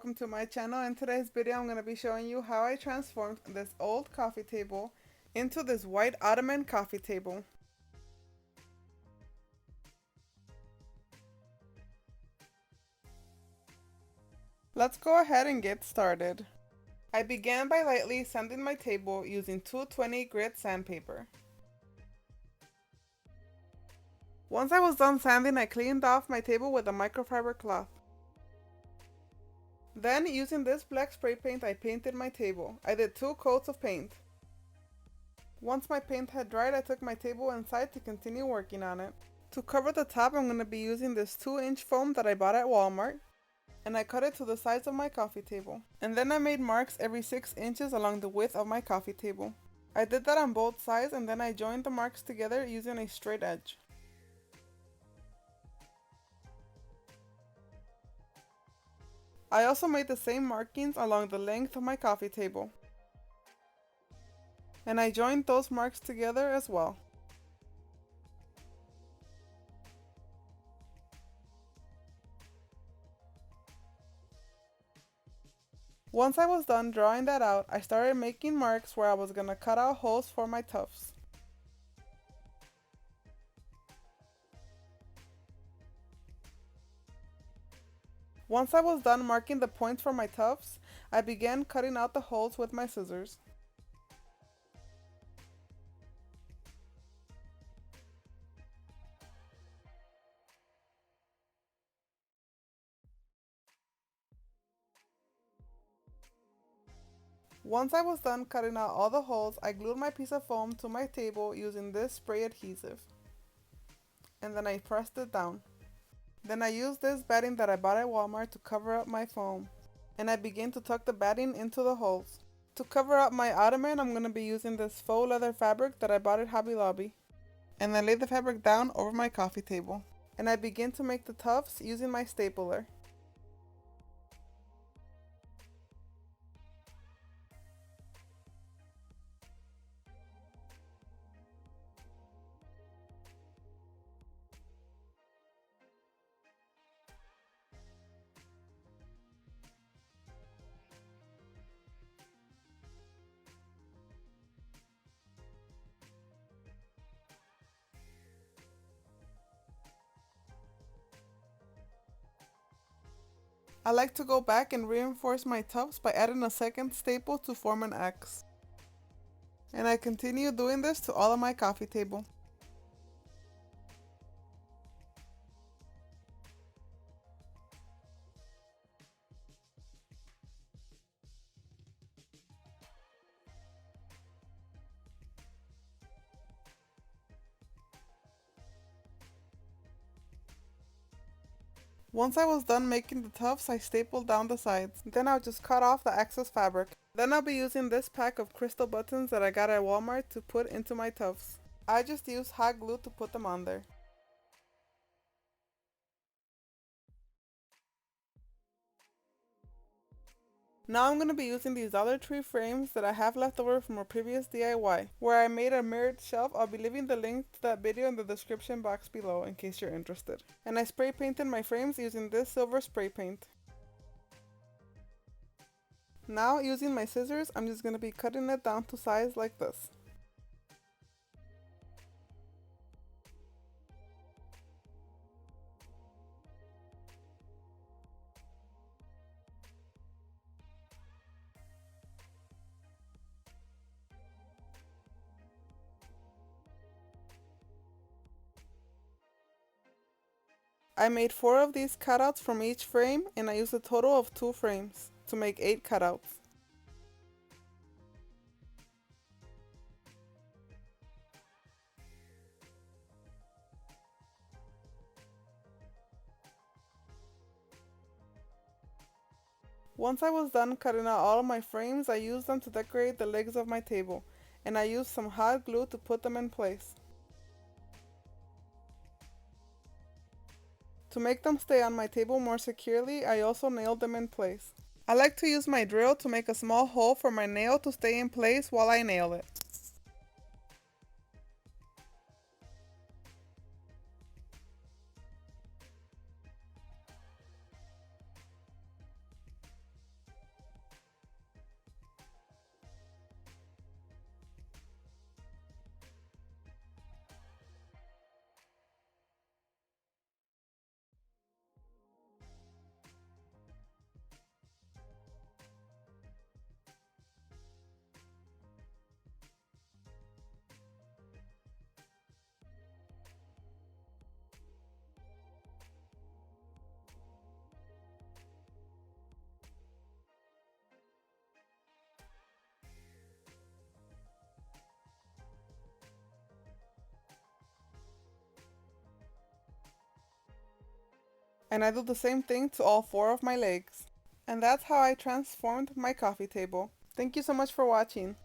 welcome to my channel. In today's video I'm going to be showing you how I transformed this old coffee table into this white ottoman coffee table. Let's go ahead and get started. I began by lightly sanding my table using 220 grit sandpaper. Once I was done sanding, I cleaned off my table with a microfiber cloth. Then, using this black spray paint, I painted my table. I did 2 coats of paint. Once my paint had dried, I took my table inside to continue working on it. To cover the top, I'm going to be using this 2-inch foam that I bought at Walmart, and I cut it to the size of my coffee table. And then I made marks every 6 inches along the width of my coffee table. I did that on both sides, and then I joined the marks together using a straight edge. I also made the same markings along the length of my coffee table, and I joined those marks together as well. Once I was done drawing that out, I started making marks where I was going to cut out holes for my tufts. Once I was done marking the points for my tufts, I began cutting out the holes with my scissors. Once I was done cutting out all the holes, I glued my piece of foam to my table using this spray adhesive, and then I pressed it down. Then I used this batting that I bought at Walmart to cover up my foam, and I began to tuck the batting into the holes. To cover up my ottoman, I'm going to be using this faux leather fabric that I bought at Hobby Lobby, and I laid the fabric down over my coffee table, and I began to make the tufts using my stapler. I like to go back and reinforce my tufts by adding a second staple to form an X. And I continue doing this to all of my coffee table. Once I was done making the tufts, I stapled down the sides. Then I'll just cut off the excess fabric. Then I'll be using this pack of crystal buttons that I got at Walmart to put into my tufts. I just use hot glue to put them on there. Now I'm going to be using these Dollar Tree frames that I have left over from a previous DIY, where I made a mirrored shelf. I'll be leaving the link to that video in the description box below in case you're interested. And I spray painted my frames using this silver spray paint. Now, using my scissors, I'm just going to be cutting it down to size like this. I made 4 of these cutouts from each frame, and I used a total of 2 frames to make 8 cutouts. Once I was done cutting out all of my frames, I used them to decorate the legs of my table, and I used some hot glue to put them in place. To make them stay on my table more securely, I also nailed them in place. I like to use my drill to make a small hole for my nail to stay in place while I nail it. And I do the same thing to all 4 of my legs. And that's how I transformed my coffee table. Thank you so much for watching.